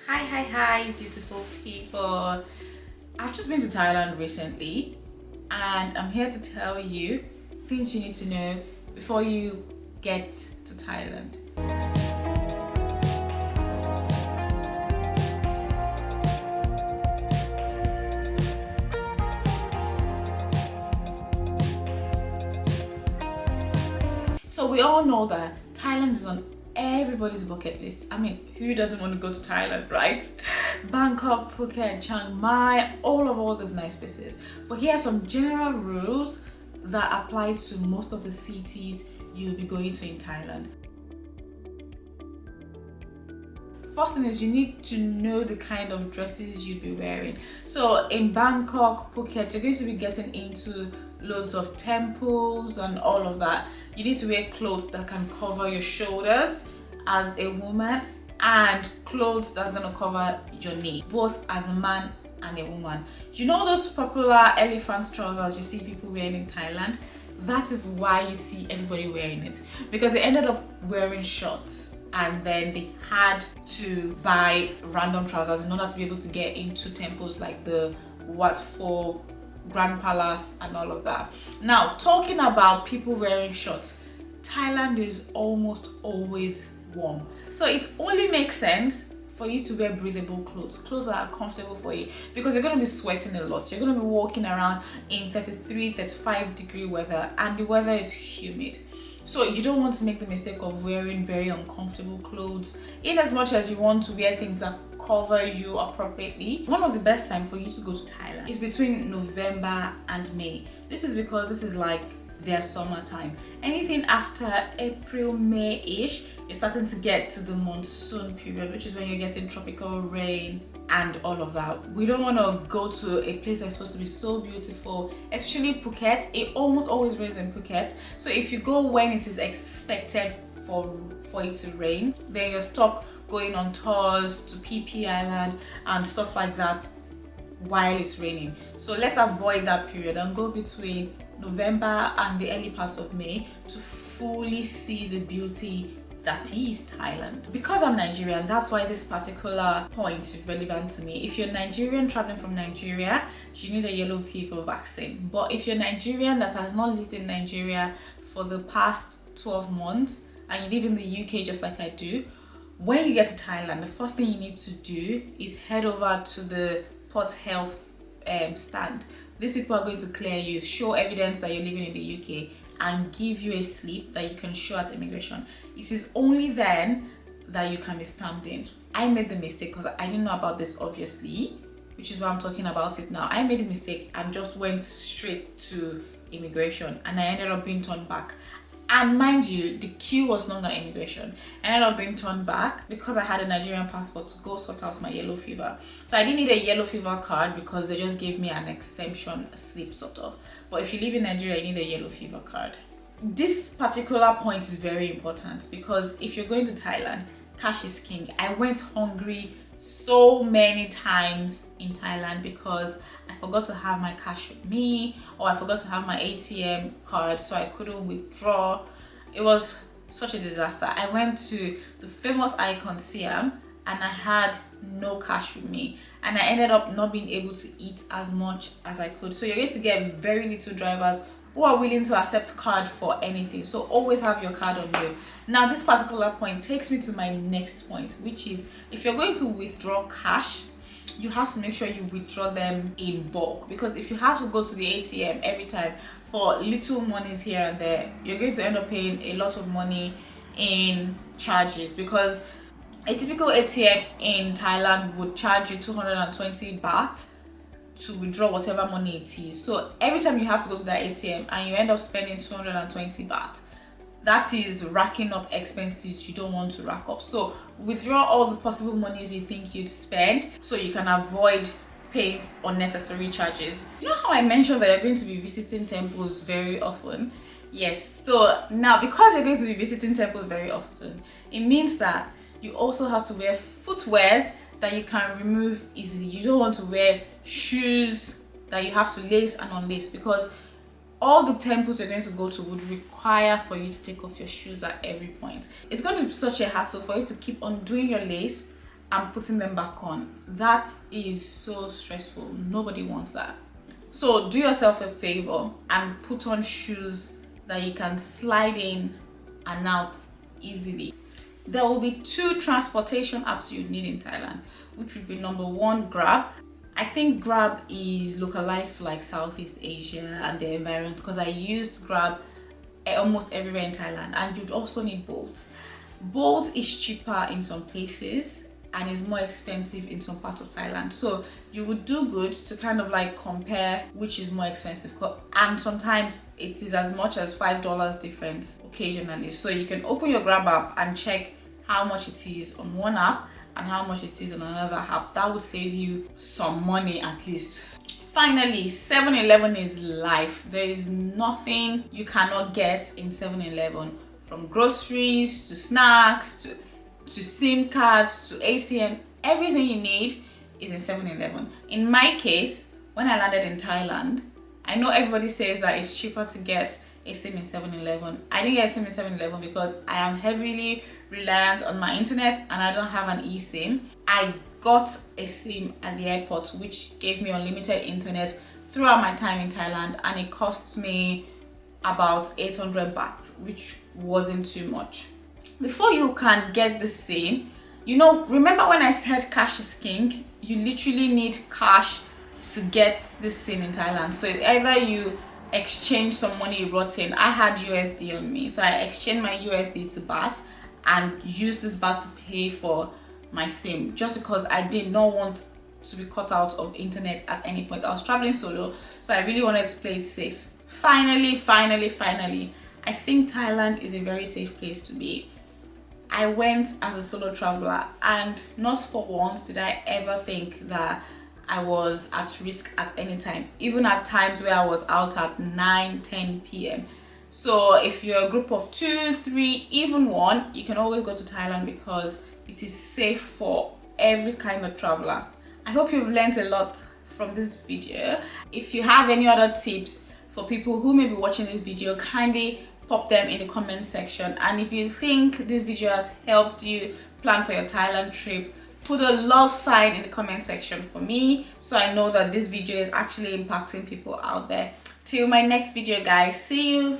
Hi, beautiful people. I've just been to Thailand recently, and I'm here to tell you things you need to know before you get to Thailand. So we all know that Thailand is on everybody's bucket list. I mean, who doesn't want to go to Thailand, right? Bangkok, Phuket, Chiang Mai, all those nice places. But here are some general rules that apply to most of the cities you'll be going to in Thailand. First thing is you need to know the kind of dresses you'd be wearing. So in Bangkok, Phuket, you're going to be getting into loads of temples and all of that. You need to wear clothes that can cover your shoulders as a woman and clothes that's going to cover your knee, both as a man and a woman. You know those popular elephant trousers you see people wearing in Thailand? That is why you see everybody wearing it, because they ended up wearing shorts and then they had to buy random trousers in order to be able to get into temples like the Wat Pho, Grand Palace and all of that. Now, talking about people wearing shorts, Thailand is almost always warm. So it only makes sense for you to wear breathable clothes that are comfortable for you, because you're going to be sweating a lot. You're going to be walking around in 33, 35 degree weather, and the weather is humid. So you don't want to make the mistake of wearing very uncomfortable clothes, in as much as you want to wear things that cover you appropriately. One of the best time for you to go to Thailand is between November and May. This is because this is like their summertime. Anything after April, May-ish, you're starting to get to the monsoon period, which is when you're getting tropical rain and all of that. We don't want to go to a place that's supposed to be so beautiful, especially Phuket. It almost always rains in Phuket. So if you go when it is expected for it to rain, then you're stuck going on tours to PP Island and stuff like that while it's raining. So let's avoid that period and go between November and the early parts of May to fully see the beauty that is Thailand. Because I'm Nigerian, that's why this particular point is relevant to me. If you're Nigerian traveling from Nigeria, you need a yellow fever vaccine. But if you're Nigerian that has not lived in Nigeria for the past 12 months and you live in the UK just like I do, when you get to Thailand, the first thing you need to do is head over to the Port Health stand. These people are going to clear you, show evidence that you're living in the UK, and give you a slip that you can show at immigration. It is only then that you can be stamped in. I made the mistake because I didn't know about this, obviously, which is why I'm talking about it now. I made a mistake and just went straight to immigration, and I ended up being turned back. And mind you, the queue was longer at immigration. I ended up being turned back because I had a Nigerian passport to go sort out my yellow fever. So I didn't need a yellow fever card because they just gave me an exemption slip sort of. But if you live in Nigeria, you need a yellow fever card. This particular point is very important because if you're going to Thailand, cash is king. I went hungry so many times in Thailand because I forgot to have my cash with me, or I forgot to have my ATM card, so I couldn't withdraw. It was such a disaster. I went to the famous Icon Siam and I had no cash with me, and I ended up not being able to eat as much as I could. So you're going to get very little drivers who are willing to accept card for anything. So always have your card on you. Now this particular point takes me to my next point, which is if you're going to withdraw cash, you have to make sure you withdraw them in bulk, because if you have to go to the ATM every time for little monies here and there, you're going to end up paying a lot of money in charges, because a typical ATM in Thailand would charge you 220 baht to withdraw whatever money it is. So every time you have to go to that ATM and you end up spending 220 baht, that is racking up expenses you don't want to rack up. So withdraw all the possible monies you think you'd spend so you can avoid paying unnecessary charges. You know how I mentioned that you're going to be visiting temples very often? Yes, so now because you're going to be visiting temples very often, it means that you also have to wear footwears that you can remove easily. You don't want to wear shoes that you have to lace and unlace, because all the temples you're going to go to would require for you to take off your shoes at every point. It's going to be such a hassle for you to keep on doing your lace and putting them back on. That is so stressful. Nobody wants that. So do yourself a favor and put on shoes that you can slide in and out easily. There will be 2 transportation apps you need in Thailand, which would be number 1, Grab. I think Grab is localized to like Southeast Asia and the environment, because I used Grab almost everywhere in Thailand. And you'd also need Bolt. Bolt is cheaper in some places and is more expensive in some part of Thailand. So you would do good to kind of like compare which is more expensive, and sometimes it is as much as $5 difference occasionally. So you can open your Grab app and check how much it is on one app and how much it is on another app. That would save you some money at least. Finally, 7-Eleven is life. There is nothing you cannot get in 7-Eleven, from groceries to snacks to SIM cards to ATM. Everything you need is in 7-Eleven. In my case, when I landed in Thailand, I know everybody says that it's cheaper to get a SIM in 7-Eleven. I didn't get a SIM in 7-Eleven because I am heavily reliant on my internet and I don't have an eSIM. I got a SIM at the airport, which gave me unlimited internet throughout my time in Thailand, and it cost me about 800 baht, which wasn't too much. Before you can get the SIM, remember when I said cash is king? You literally need cash to get the SIM in Thailand. So it's either you exchange some money you brought in. I had USD on me, so I exchanged my USD to baht and used this baht to pay for my SIM, just because I did not want to be cut out of internet at any point. I was traveling solo, so I really wanted to play it safe. Finally, I think Thailand is a very safe place to be. I went as a solo traveler, and not for once did I ever think that I was at risk at any time, even at times where I was out at 9-10 p.m. So if you're a group of 2, 3, even 1, you can always go to Thailand because it is safe for every kind of traveler. I hope you've learned a lot from this video. If you have any other tips for people who may be watching this video, kindly pop them in the comment section. And if you think this video has helped you plan for your Thailand trip, put a love sign in the comment section for me, so I know that this video is actually impacting people out there. Till my next video, guys. See you.